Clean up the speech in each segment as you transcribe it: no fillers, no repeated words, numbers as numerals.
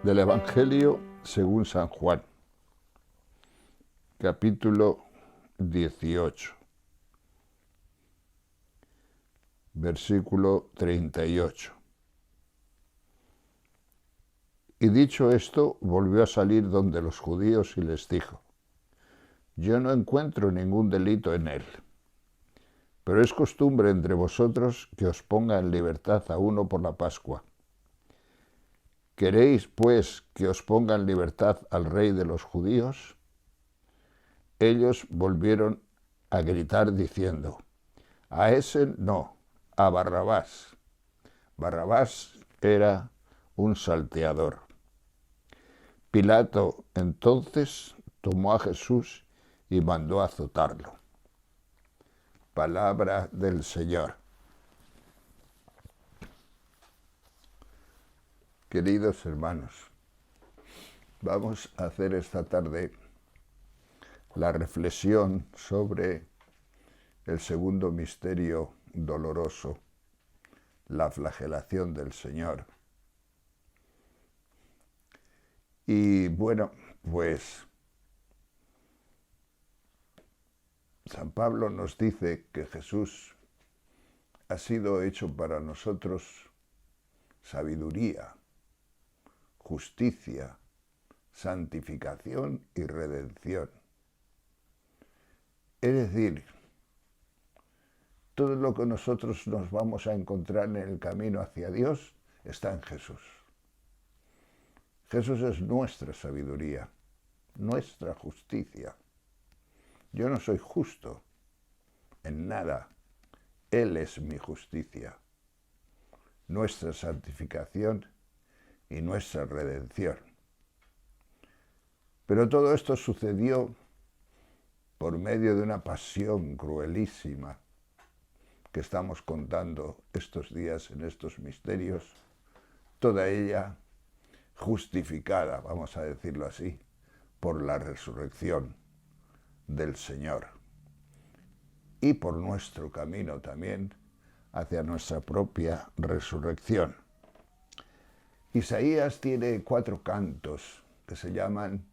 Del Evangelio según San Juan, capítulo 18, versículo 38. Y dicho esto, volvió a salir donde los judíos y les dijo: Yo no encuentro ningún delito en él, pero es costumbre entre vosotros que os ponga en libertad a uno por la Pascua. ¿Queréis, pues, que os ponga en libertad al rey de los judíos? Ellos volvieron a gritar diciendo: A ese no, a Barrabás. Barrabás era un salteador. Pilato entonces tomó a Jesús y mandó azotarlo. Palabra del Señor. Queridos hermanos, vamos a hacer esta tarde la reflexión sobre el segundo misterio doloroso, la flagelación del Señor. Y bueno, pues San Pablo nos dice que Jesús ha sido hecho para nosotros sabiduría, justicia, santificación y redención. Es decir, todo lo que nosotros nos vamos a encontrar en el camino hacia Dios está en Jesús. Jesús es nuestra sabiduría, nuestra justicia. Yo no soy justo en nada. Él es mi justicia, nuestra santificación y nuestra redención. Pero todo esto sucedió por medio de una pasión cruelísima que estamos contando estos días en estos misterios, toda ella justificada, vamos a decirlo así, por la resurrección del Señor y por nuestro camino también hacia nuestra propia resurrección. Isaías tiene 4 cantos que se llaman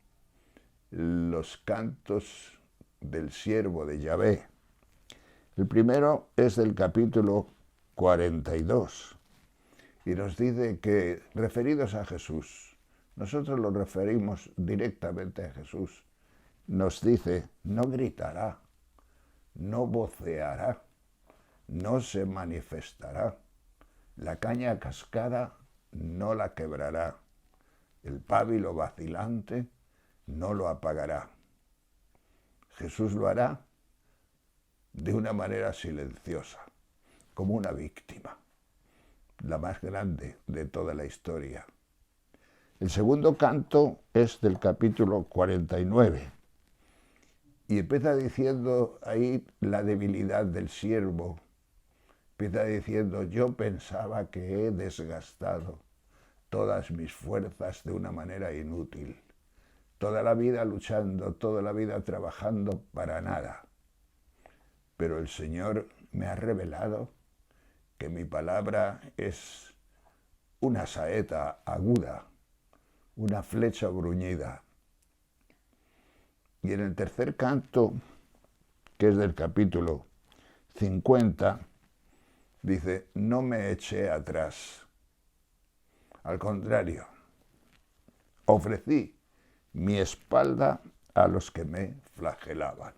los cantos del siervo de Yahvé. El primero es del capítulo 42 y nos dice que, referidos a Jesús, nosotros lo referimos directamente a Jesús, nos dice: no gritará, no voceará, no se manifestará, la caña cascada no la quebrará, el pábilo vacilante no lo apagará. Jesús lo hará de una manera silenciosa, como una víctima, la más grande de toda la historia. El segundo canto es del capítulo 49 y empieza diciendo ahí la debilidad del siervo. Empieza diciendo: yo pensaba que he desgastado todas mis fuerzas de una manera inútil, toda la vida luchando, toda la vida trabajando para nada. Pero el Señor me ha revelado que mi palabra es una saeta aguda, una flecha bruñida. Y en el tercer canto, que es del capítulo 50, dice: no me eché atrás. Al contrario, ofrecí mi espalda a los que me flagelaban.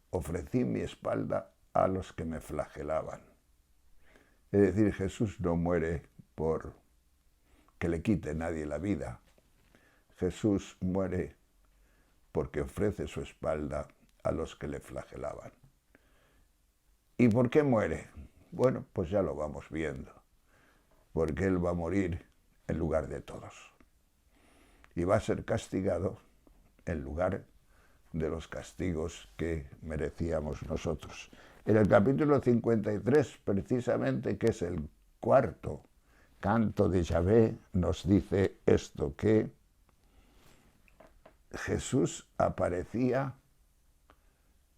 Ofrecí mi espalda a los que me flagelaban. Es decir, Jesús no muere por que le quite nadie la vida. Jesús muere porque ofrece su espalda a los que le flagelaban. ¿Y por qué muere? Bueno, pues ya lo vamos viendo. Porque Él va a morir en lugar de todos. Y va a ser castigado en lugar de los castigos que merecíamos nosotros. En el capítulo 53, precisamente, que es el cuarto canto de Yahvé, nos dice esto, que Jesús aparecía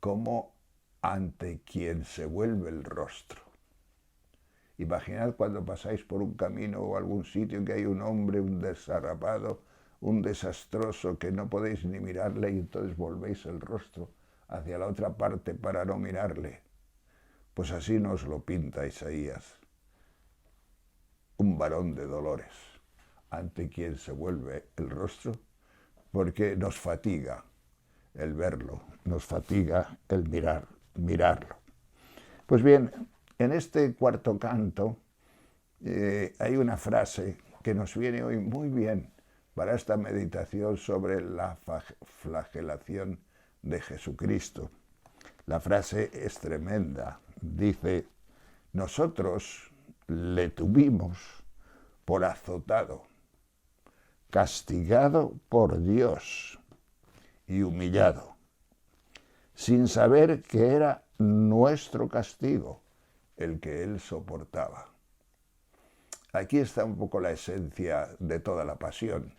como ante quien se vuelve el rostro. Imaginad cuando pasáis por un camino o algún sitio que hay un hombre, un desarrapado, un desastroso, que no podéis ni mirarle y entonces volvéis el rostro hacia la otra parte para no mirarle. Pues así nos lo pinta Isaías, un varón de dolores, ante quien se vuelve el rostro, porque nos fatiga el verlo, nos fatiga el mirarlo. Pues bien, en este cuarto canto hay una frase que nos viene hoy muy bien para esta meditación sobre la flagelación de Jesucristo. La frase es tremenda. Dice: nosotros le tuvimos por azotado, castigado por Dios y humillado, sin saber que era nuestro castigo el que él soportaba. Aquí está un poco la esencia de toda la pasión.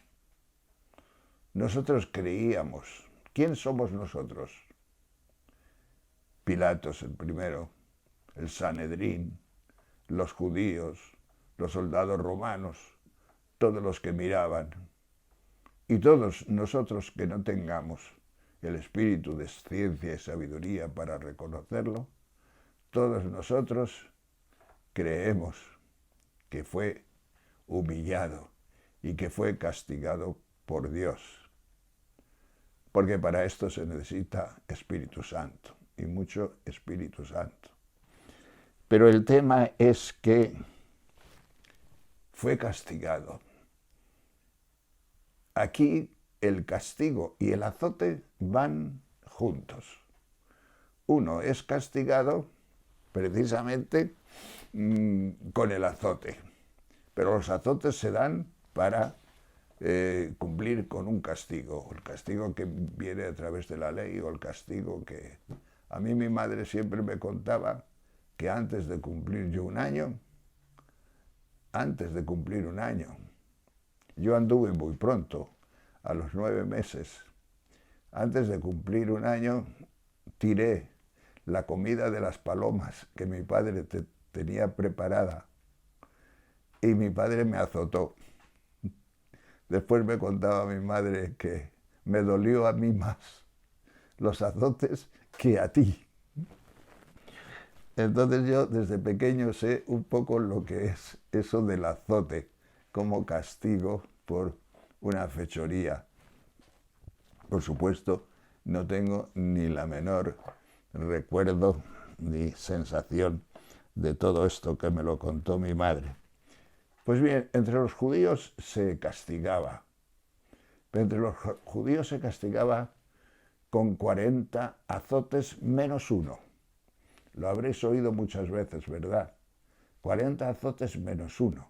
Nosotros creíamos. ¿Quién somos nosotros? Pilatos el primero, el Sanedrín, los judíos, los soldados romanos, todos los que miraban. Y todos nosotros que no tengamos el espíritu de ciencia y sabiduría para reconocerlo, todos nosotros creemos que fue humillado y que fue castigado por Dios. Porque para esto se necesita Espíritu Santo, y mucho Espíritu Santo. Pero el tema es que fue castigado. Aquí el castigo y el azote van juntos. Uno es castigado precisamente con el azote, pero los azotes se dan para cumplir con un castigo, el castigo que viene a través de la ley o el castigo que... A mí mi madre siempre me contaba que antes de cumplir un año, yo anduve muy pronto, a los 9 meses, antes de cumplir un año, tiré la comida de las palomas que mi padre tenía preparada y mi padre me azotó. Después me contaba mi madre que me dolió a mí más los azotes que a ti. Entonces yo desde pequeño sé un poco lo que es eso del azote como castigo por una fechoría. Por supuesto, no tengo ni la menor recuerdo ni sensación de todo esto que me lo contó mi madre. Pues bien, entre los judíos se castigaba, pero entre los judíos se castigaba con 40 azotes menos uno. Lo habréis oído muchas veces, ¿verdad? 40 azotes menos uno.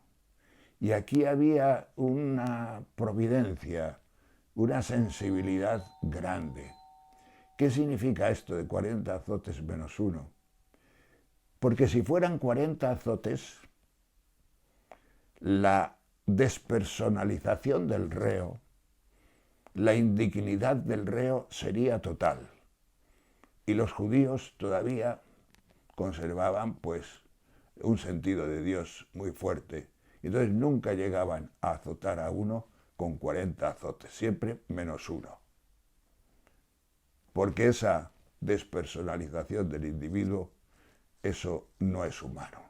Y aquí había una providencia, una sensibilidad grande. ¿Qué significa esto de 40 azotes menos uno? Porque si fueran 40 azotes, la despersonalización del reo, la indignidad del reo sería total. Y los judíos todavía conservaban pues un sentido de Dios muy fuerte. Entonces nunca llegaban a azotar a uno con 40 azotes, siempre menos uno. Porque esa despersonalización del individuo, eso no es humano.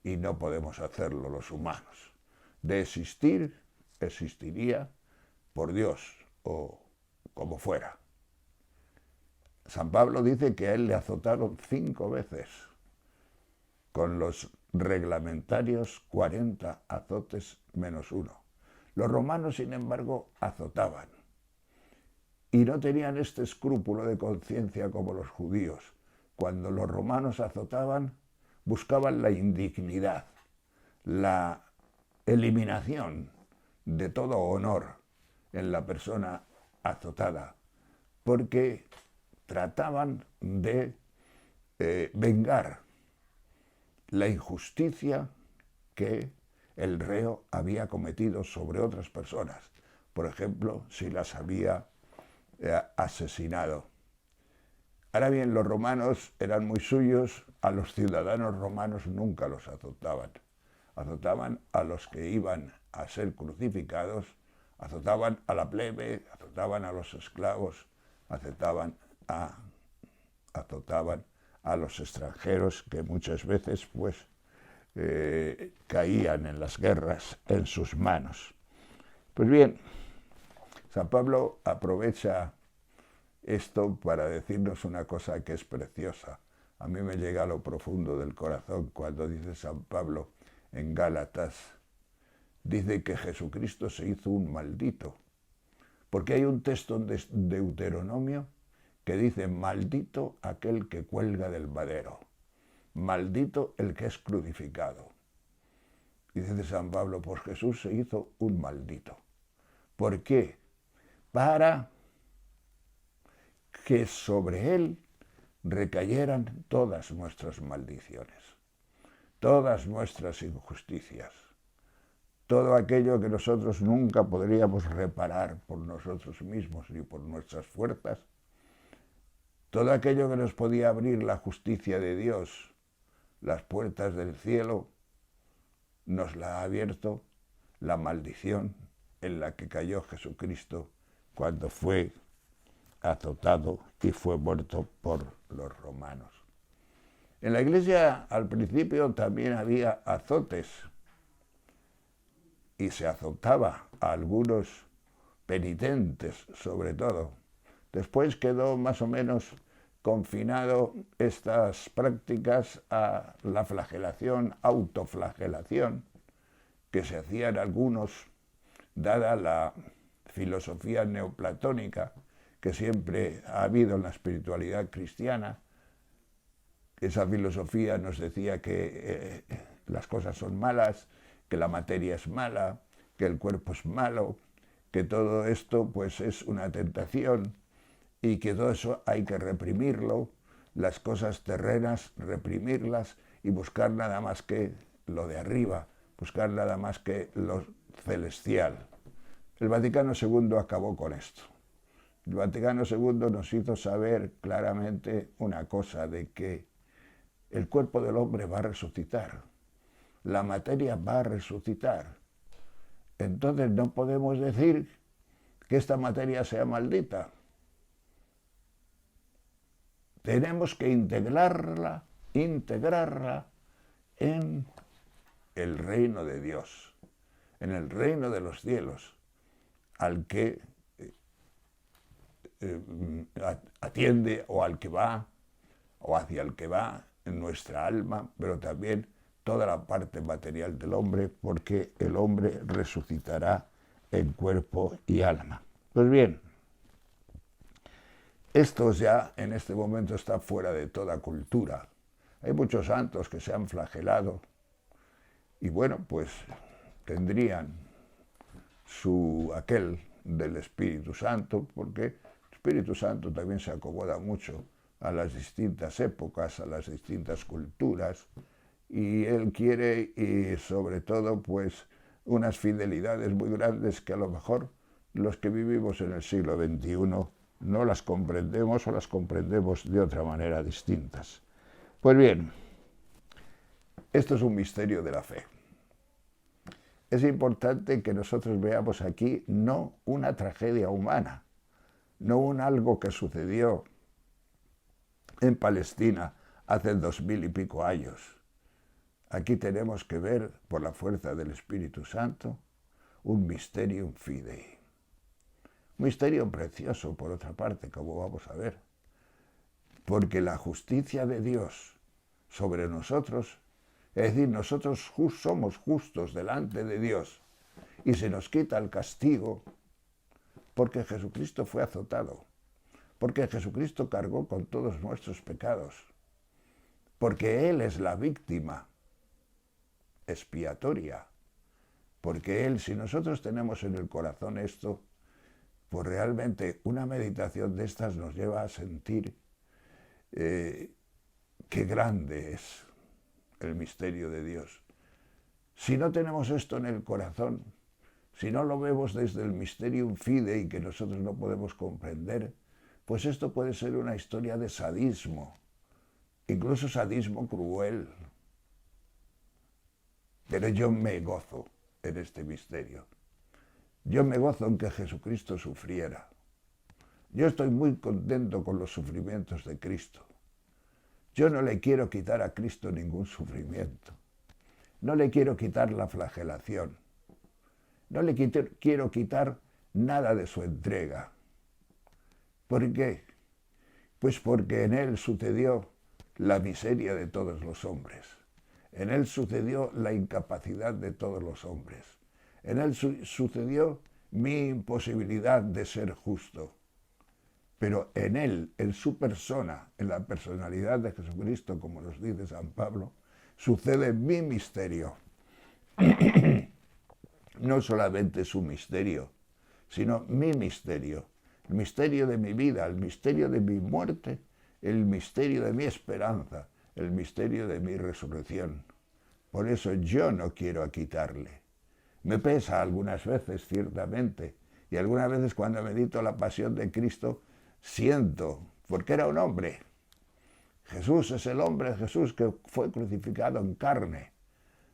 Y no podemos hacerlo los humanos. De existir, existiría por Dios o como fuera. San Pablo dice que a él le azotaron 5 veces, con los reglamentarios 40 azotes menos uno. Los romanos, sin embargo, azotaban. Y no tenían este escrúpulo de conciencia como los judíos. Cuando los romanos azotaban, buscaban la indignidad, la eliminación de todo honor en la persona azotada, porque trataban de vengar la injusticia que el reo había cometido sobre otras personas. Por ejemplo, si las había asesinado. Ahora bien, los romanos eran muy suyos, a los ciudadanos romanos nunca los azotaban. Azotaban a los que iban a ser crucificados, azotaban a la plebe, azotaban a los esclavos, azotaban a los extranjeros que muchas veces pues caían en las guerras en sus manos. Pues bien, San Pablo aprovecha esto para decirnos una cosa que es preciosa. A mí me llega a lo profundo del corazón cuando dice San Pablo en Gálatas, dice que Jesucristo se hizo un maldito. Porque hay un texto en Deuteronomio que dice, maldito aquel que cuelga del madero, maldito el que es crucificado. Y dice San Pablo, pues Jesús se hizo un maldito. ¿Por qué? Para que sobre él recayeran todas nuestras maldiciones, todas nuestras injusticias, todo aquello que nosotros nunca podríamos reparar por nosotros mismos ni por nuestras fuerzas, todo aquello que nos podía abrir la justicia de Dios, las puertas del cielo, nos la ha abierto la maldición en la que cayó Jesucristo cuando fue azotado y fue muerto por los romanos. En la Iglesia al principio también había azotes y se azotaba a algunos penitentes sobre todo. Después quedó más o menos confinado estas prácticas a la flagelación, autoflagelación, que se hacían algunos, dada la filosofía neoplatónica que siempre ha habido en la espiritualidad cristiana. Esa filosofía nos decía que las cosas son malas, que la materia es mala, que el cuerpo es malo, que todo esto pues es una tentación y que todo eso hay que reprimirlo, las cosas terrenas reprimirlas y buscar nada más que lo de arriba, buscar nada más que lo celestial. El Vaticano II acabó con esto. El Vaticano II nos hizo saber claramente una cosa, de que el cuerpo del hombre va a resucitar, la materia va a resucitar. Entonces no podemos decir que esta materia sea maldita. Tenemos que integrarla en el reino de Dios, en el reino de los cielos, al que atiende o al que va, o hacia el que va en nuestra alma, pero también toda la parte material del hombre, porque el hombre resucitará en cuerpo y alma. Pues bien, esto ya en este momento está fuera de toda cultura. Hay muchos santos que se han flagelado y bueno, pues tendrían su aquel del Espíritu Santo, porque el Espíritu Santo también se acomoda mucho a las distintas épocas, a las distintas culturas, y él quiere, y sobre todo, pues unas fidelidades muy grandes que a lo mejor los que vivimos en el siglo XXI no las comprendemos o las comprendemos de otra manera distintas. Pues bien, esto es un misterio de la fe. Es importante que nosotros veamos aquí no una tragedia humana, no un algo que sucedió en Palestina hace 2000 y pico años. Aquí tenemos que ver, por la fuerza del Espíritu Santo, un mysterium fidei. Un misterio precioso, por otra parte, como vamos a ver. Porque la justicia de Dios sobre nosotros, es decir, nosotros somos justos delante de Dios y se nos quita el castigo porque Jesucristo fue azotado, porque Jesucristo cargó con todos nuestros pecados, porque Él es la víctima expiatoria, porque Él, si nosotros tenemos en el corazón esto, pues realmente una meditación de estas nos lleva a sentir qué grande es el misterio de Dios. Si no tenemos esto en el corazón, si no lo vemos desde el mysterium fidei que nosotros no podemos comprender, pues esto puede ser una historia de sadismo, incluso sadismo cruel. Pero yo me gozo en este misterio. Yo me gozo en que Jesucristo sufriera. Yo estoy muy contento con los sufrimientos de Cristo. Yo no le quiero quitar a Cristo ningún sufrimiento. No le quiero quitar la flagelación. No le quiero quitar nada de su entrega. ¿Por qué? Pues porque en él sucedió la miseria de todos los hombres. En él sucedió la incapacidad de todos los hombres. En él sucedió mi imposibilidad de ser justo. Pero en él, en su persona, en la personalidad de Jesucristo, como nos dice San Pablo, sucede mi misterio. No solamente su misterio, sino mi misterio. El misterio de mi vida, el misterio de mi muerte, el misterio de mi esperanza, el misterio de mi resurrección. Por eso yo no quiero quitarle. Me pesa algunas veces, ciertamente, y algunas veces cuando medito la pasión de Cristo, siento, porque era un hombre. Jesús es el hombre Jesús que fue crucificado en carne.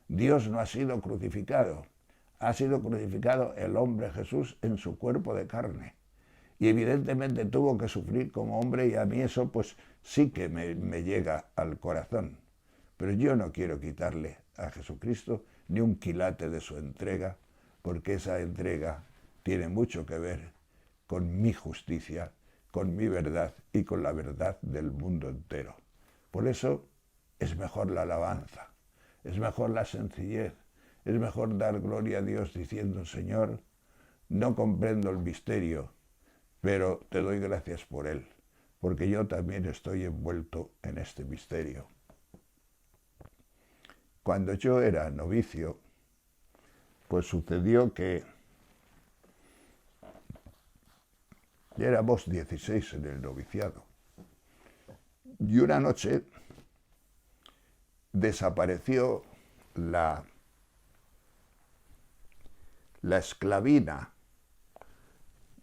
Dios no ha sido crucificado. Ha sido crucificado el hombre Jesús en su cuerpo de carne. Y evidentemente tuvo que sufrir como hombre, y a mí eso pues sí que me llega al corazón. Pero yo no quiero quitarle a Jesucristo ni un quilate de su entrega, porque esa entrega tiene mucho que ver con mi justicia, con mi verdad y con la verdad del mundo entero. Por eso es mejor la alabanza, es mejor la sencillez, es mejor dar gloria a Dios diciendo: Señor, no comprendo el misterio, pero te doy gracias por él, porque yo también estoy envuelto en este misterio. Cuando yo era novicio, pues sucedió que ya éramos 16 en el noviciado. Y una noche desapareció la esclavina,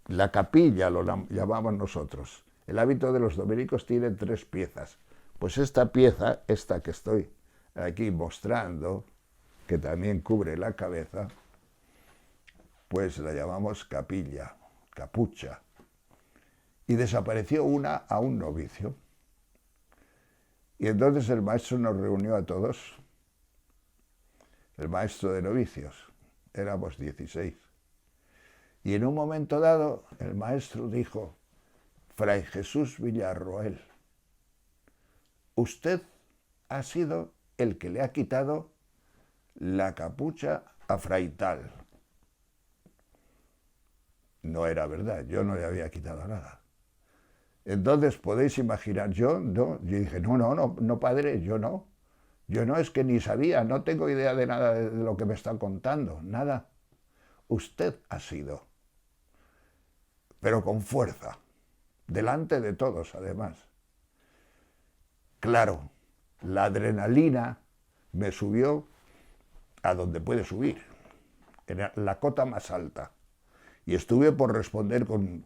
la capilla, lo llamamos nosotros. El hábito de los dominicos tiene 3 piezas. Pues esta pieza, esta que estoy aquí mostrando, que también cubre la cabeza, pues la llamamos capilla, capucha. Y desapareció una a un novicio. Y entonces el maestro nos reunió a todos, el maestro de novicios, éramos 16. Y en un momento dado el maestro dijo: Fray Jesús Villarroel, usted ha sido el que le ha quitado la capucha a Fray tal. No era verdad, yo no le había quitado nada. Entonces podéis imaginar, yo dije, no, padre, yo no, es que ni sabía, no tengo idea de nada de lo que me está contando, nada. Usted ha sido, pero con fuerza, delante de todos además. Claro, la adrenalina me subió a donde puede subir, en la cota más alta, y estuve por responder con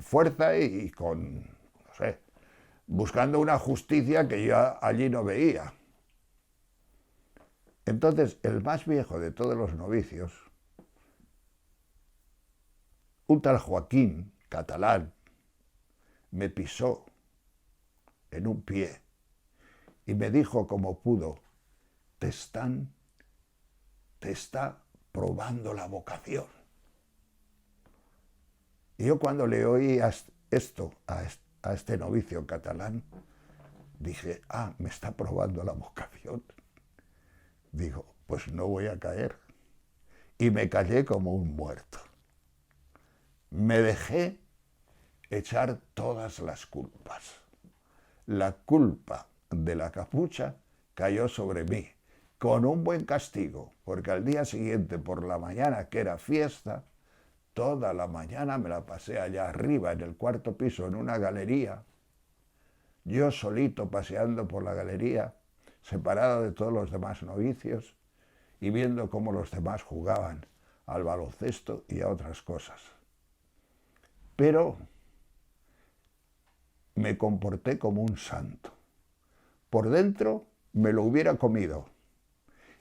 fuerza y con, no sé, buscando una justicia que yo allí no veía. Entonces, el más viejo de todos los novicios, un tal Joaquín, catalán, me pisó en un pie y me dijo como pudo: te está probando la vocación. Y yo cuando le oí esto a este novicio catalán, dije: me está probando la vocación. Digo, pues no voy a caer. Y me callé como un muerto. Me dejé echar todas las culpas. La culpa de la capucha cayó sobre mí, con un buen castigo, porque al día siguiente, por la mañana, que era fiesta, toda la mañana me la pasé allá arriba, en el 4º piso, en una galería, yo solito paseando por la galería, separado de todos los demás novicios, y viendo cómo los demás jugaban al baloncesto y a otras cosas. Pero me comporté como un santo. Por dentro me lo hubiera comido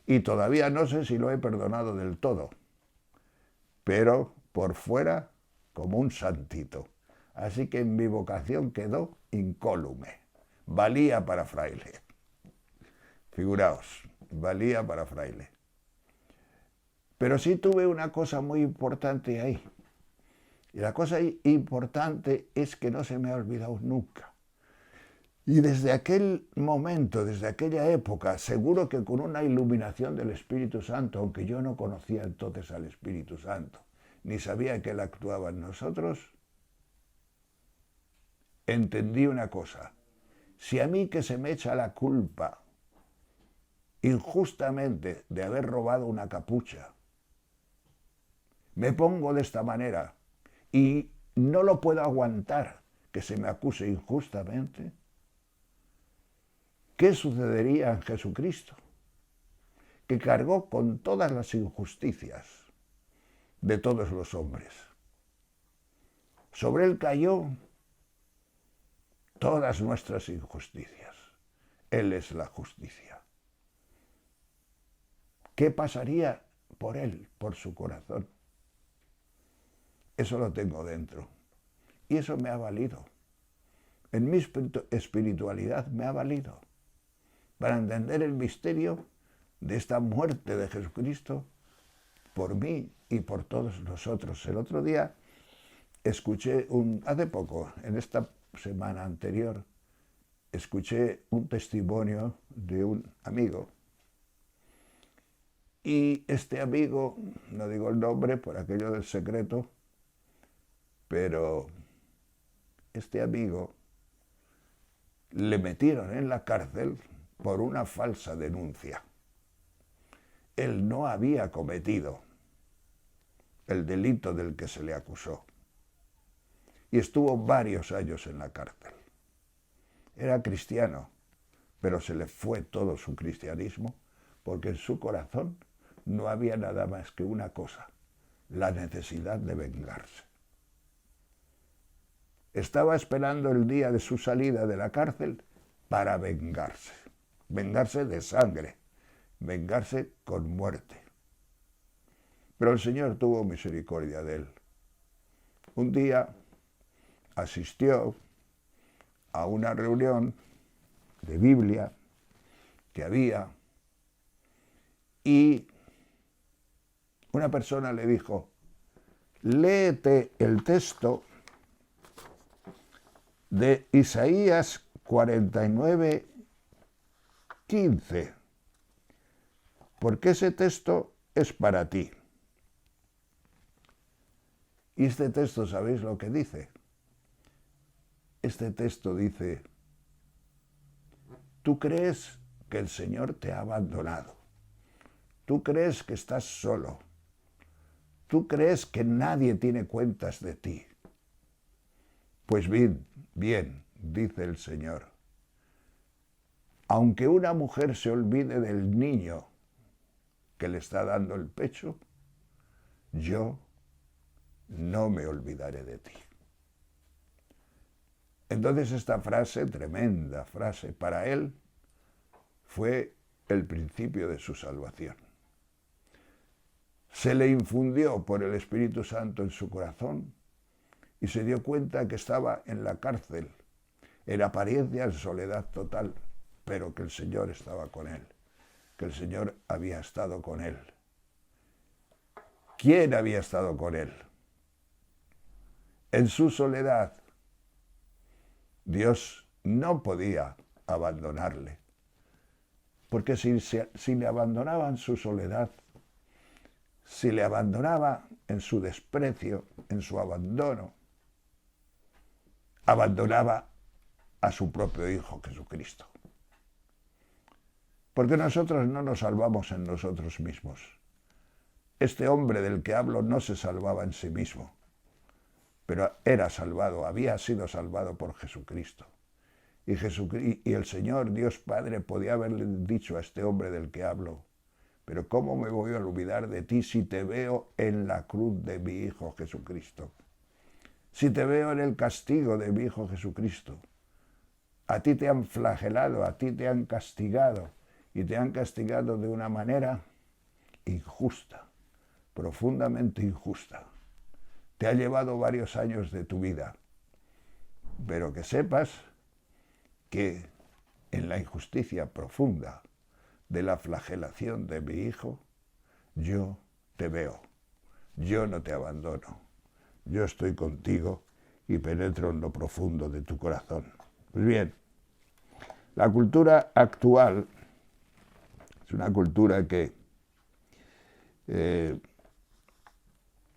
y todavía no sé si lo he perdonado del todo, pero por fuera como un santito. Así que mi vocación quedó incólume. Valía para fraile. Figuraos, valía para fraile. Pero sí tuve una cosa muy importante ahí. Y la cosa importante es que no se me ha olvidado nunca. Y desde aquel momento, desde aquella época, seguro que con una iluminación del Espíritu Santo, aunque yo no conocía entonces al Espíritu Santo, ni sabía que Él actuaba en nosotros, entendí una cosa. Si a mí que se me echa la culpa injustamente de haber robado una capucha, me pongo de esta manera y no lo puedo aguantar que se me acuse injustamente, ¿qué sucedería en Jesucristo? Que cargó con todas las injusticias de todos los hombres. Sobre Él cayó todas nuestras injusticias. Él es la justicia. ¿Qué pasaría por Él, por su corazón? Eso lo tengo dentro. Y eso me ha valido. En mi espiritualidad me ha valido para entender el misterio de esta muerte de Jesucristo por mí y por todos nosotros. El otro día escuché hace poco, en esta semana anterior, escuché un testimonio de un amigo. Y este amigo, no digo el nombre por aquello del secreto, pero este amigo le metieron en la cárcel por una falsa denuncia. Él no había cometido el delito del que se le acusó y estuvo varios años en la cárcel. Era cristiano, pero se le fue todo su cristianismo porque en su corazón no había nada más que una cosa: la necesidad de vengarse. Estaba esperando el día de su salida de la cárcel para vengarse. Vengarse de sangre, vengarse con muerte. Pero el Señor tuvo misericordia de él. Un día asistió a una reunión de Biblia que había y una persona le dijo: léete el texto de Isaías 49:15, porque ese texto es para ti. Y este texto, ¿sabéis lo que dice? Este texto dice: tú crees que el Señor te ha abandonado, tú crees que estás solo, tú crees que nadie tiene cuentas de ti. Pues bien, dice el Señor, aunque una mujer se olvide del niño que le está dando el pecho, yo no me olvidaré de ti. Entonces esta frase, tremenda frase, para él fue el principio de su salvación. Se le infundió por el Espíritu Santo en su corazón y se dio cuenta que estaba en la cárcel, en apariencia en soledad total, pero que el Señor estaba con él, que el Señor había estado con él. ¿Quién había estado con él? En su soledad, Dios no podía abandonarle, porque si le abandonaba en su soledad, si le abandonaba en su desprecio, en su abandono, abandonaba a su propio Hijo Jesucristo. Porque nosotros no nos salvamos en nosotros mismos. Este hombre del que hablo no se salvaba en sí mismo, pero era salvado, había sido salvado por Jesucristo. Y el Señor, Dios Padre, podía haberle dicho a este hombre del que hablo: pero ¿cómo me voy a olvidar de ti si te veo en la cruz de mi Hijo Jesucristo? Si te veo en el castigo de mi Hijo Jesucristo, A ti te han flagelado, a ti te han castigado, y te han castigado de una manera injusta, profundamente injusta. Te ha llevado varios años de tu vida, pero que sepas que en la injusticia profunda de la flagelación de mi hijo, yo te veo, yo no te abandono, yo estoy contigo y penetro en lo profundo de tu corazón. Pues bien, la cultura actual es una cultura que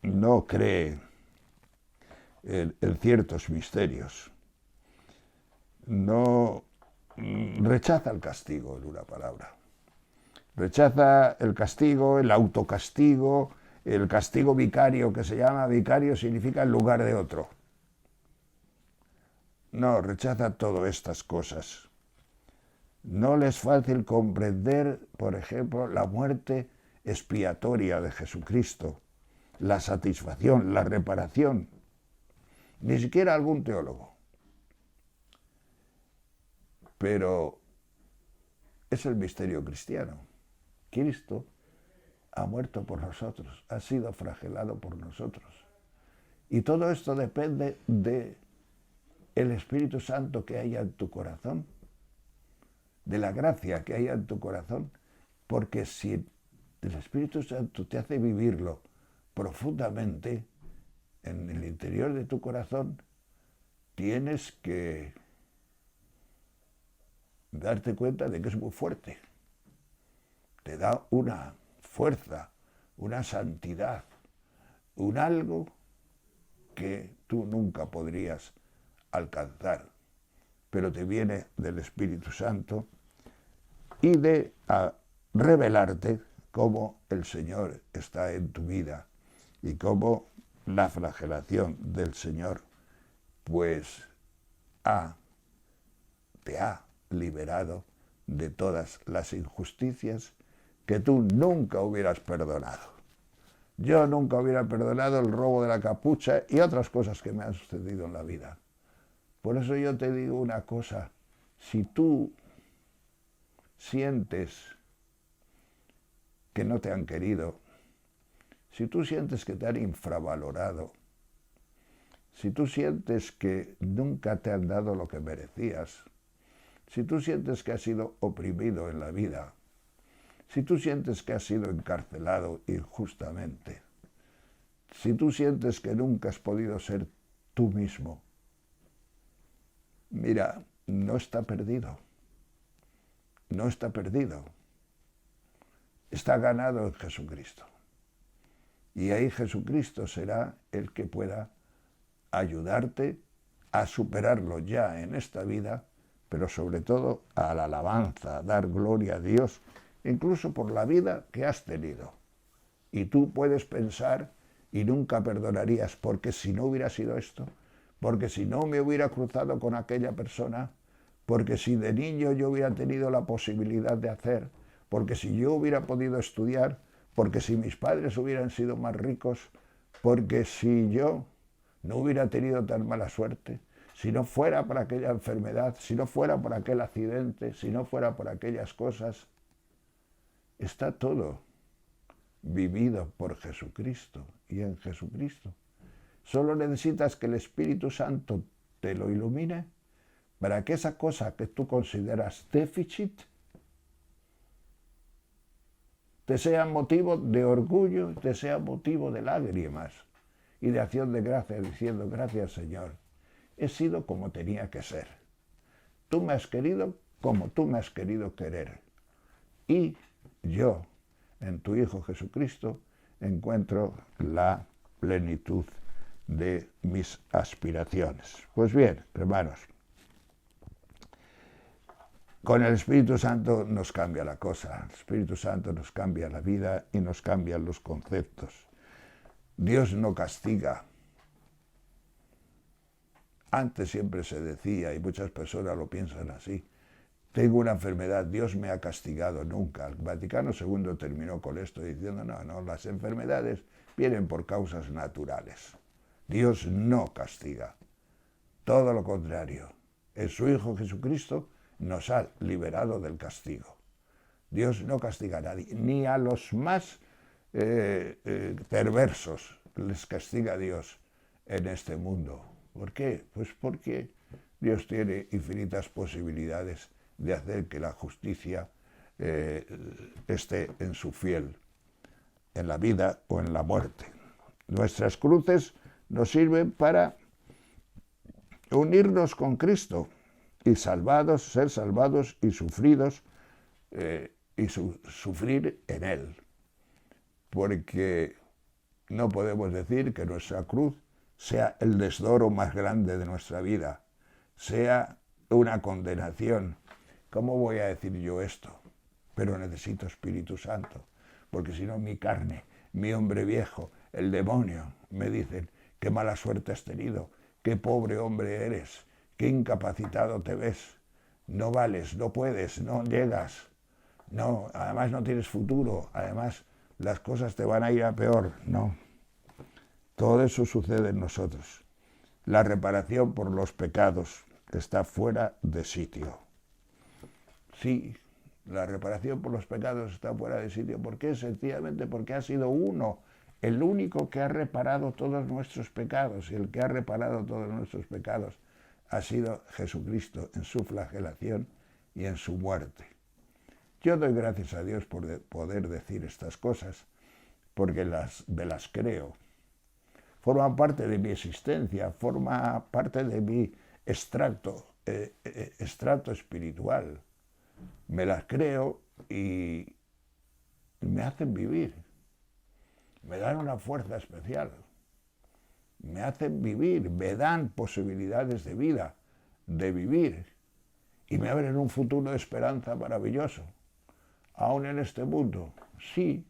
no cree en ciertos misterios, no rechaza el castigo, en una palabra. Rechaza el castigo, el autocastigo, el castigo vicario, que se llama vicario, significa en lugar de otro. No, rechaza todas estas cosas. No les es fácil comprender, por ejemplo, la muerte expiatoria de Jesucristo, la satisfacción, la reparación. Ni siquiera algún teólogo. Pero es el misterio cristiano. Cristo ha muerto por nosotros, ha sido flagelado por nosotros. Y todo esto depende del Espíritu Santo que haya en tu corazón, de la gracia que haya en tu corazón, porque si el Espíritu Santo te hace vivirlo profundamente en el interior de tu corazón, tienes que darte cuenta de que es muy fuerte. Te da una fuerza, una santidad, un algo que tú nunca podrías alcanzar, pero te viene del Espíritu Santo y de revelarte cómo el Señor está en tu vida y cómo la flagelación del Señor pues te ha liberado de todas las injusticias que tú nunca hubieras perdonado. Yo nunca hubiera perdonado el robo de la capucha y otras cosas que me han sucedido en la vida. Por eso yo te digo una cosa, si tú sientes que no te han querido, si tú sientes que te han infravalorado, si tú sientes que nunca te han dado lo que merecías, si tú sientes que has sido oprimido en la vida, si tú sientes que has sido encarcelado injustamente, si tú sientes que nunca has podido ser tú mismo, mira, no está perdido. No está perdido. Está ganado en Jesucristo. Y ahí Jesucristo será el que pueda ayudarte a superarlo ya en esta vida, pero sobre todo a la alabanza, a dar gloria a Dios, incluso por la vida que has tenido. Y tú puedes pensar y nunca perdonarías, porque si no hubiera sido esto, porque si no me hubiera cruzado con aquella persona, porque si de niño yo hubiera tenido la posibilidad de hacer, porque si yo hubiera podido estudiar, porque si mis padres hubieran sido más ricos, porque si yo no hubiera tenido tan mala suerte, si no fuera por aquella enfermedad, si no fuera por aquel accidente, si no fuera por aquellas cosas, está todo vivido por Jesucristo y en Jesucristo. Solo necesitas que el Espíritu Santo te lo ilumine para que esa cosa que tú consideras déficit te sea motivo de orgullo, te sea motivo de lágrimas y de acción de gracias, diciendo: gracias, Señor, he sido como tenía que ser. Tú me has querido como tú me has querido querer. Y yo, en tu Hijo Jesucristo, encuentro la plenitud de mis aspiraciones. Pues bien, hermanos, con el Espíritu Santo nos cambia la cosa. El Espíritu Santo nos cambia la vida y nos cambian los conceptos. Dios no castiga. Antes siempre se decía, y muchas personas lo piensan así: tengo una enfermedad, Dios me ha castigado. Nunca. El Vaticano II terminó con esto diciendo: no, las enfermedades vienen por causas naturales. Dios no castiga. Todo lo contrario. En su Hijo Jesucristo nos ha liberado del castigo. Dios no castiga a nadie, ni a los más perversos les castiga a Dios en este mundo. ¿Por qué? Pues porque Dios tiene infinitas posibilidades de hacer que la justicia esté en su fiel, en la vida o en la muerte. Nuestras cruces nos sirven para unirnos con Cristo y ser salvados y sufridos sufrir en Él. Porque no podemos decir que nuestra cruz sea el desdoro más grande de nuestra vida, sea una condenación. ¿Cómo voy a decir yo esto? Pero necesito Espíritu Santo, porque si no mi carne, mi hombre viejo, el demonio, me dicen, qué mala suerte has tenido, qué pobre hombre eres, qué incapacitado te ves, no vales, no puedes, no llegas, no, además no tienes futuro, además las cosas te van a ir a peor. No, todo eso sucede en nosotros. La reparación por los pecados está fuera de sitio. Sí, la reparación por los pecados está fuera de sitio. ¿Por qué? Sencillamente porque ha sido uno, el único que ha reparado todos nuestros pecados, y el que ha reparado todos nuestros pecados ha sido Jesucristo en su flagelación y en su muerte. Yo doy gracias a Dios por poder decir estas cosas, porque me las creo. Forman parte de mi existencia, forma parte de mi extracto espiritual. Me las creo y me hacen vivir. Me dan una fuerza especial. Me hacen vivir, me dan posibilidades de vida, de vivir. Y me abren un futuro de esperanza maravilloso. Aún en este mundo, sí,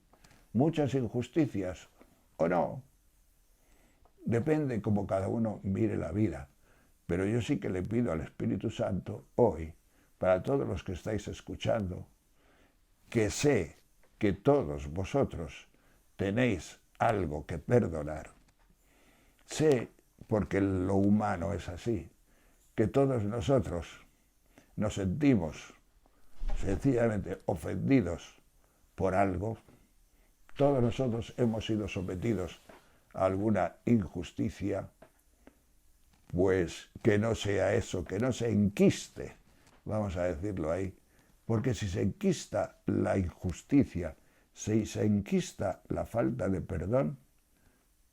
muchas injusticias, o no. Depende cómo cada uno mire la vida. Pero yo sí que le pido al Espíritu Santo hoy, para todos los que estáis escuchando, que sé que todos vosotros tenéis algo que perdonar. Sé, porque lo humano es así, que todos nosotros nos sentimos sencillamente ofendidos por algo. Todos nosotros hemos sido sometidos a alguna injusticia, pues que no sea eso, que no se enquiste, vamos a decirlo ahí, porque si se enquista la injusticia, si se enquista la falta de perdón,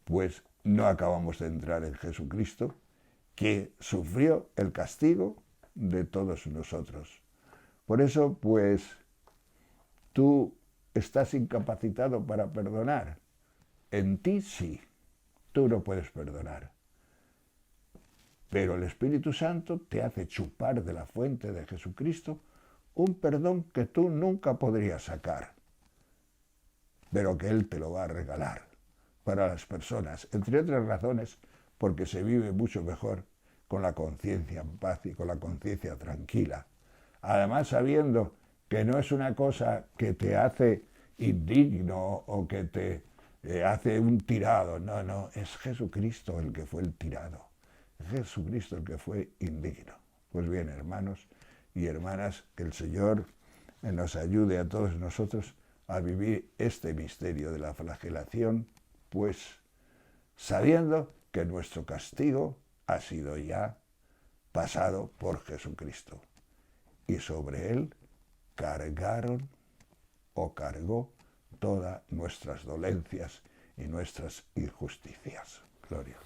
pues no acabamos de entrar en Jesucristo, que sufrió el castigo de todos nosotros. Por eso, pues, tú estás incapacitado para perdonar. En ti sí, tú no puedes perdonar. Pero el Espíritu Santo te hace chupar de la fuente de Jesucristo un perdón que tú nunca podrías sacar, pero que Él te lo va a regalar para las personas, entre otras razones, porque se vive mucho mejor con la conciencia en paz y con la conciencia tranquila. Además, sabiendo que no es una cosa que te hace indigno o que te hace un tirado. No, no, es Jesucristo el que fue el tirado. Es Jesucristo el que fue indigno. Pues bien, hermanos y hermanas, que el Señor nos ayude a todos nosotros a vivir este misterio de la flagelación, pues sabiendo que nuestro castigo ha sido ya pasado por Jesucristo. Y sobre Él cargaron o cargó todas nuestras dolencias y nuestras injusticias. Glorias.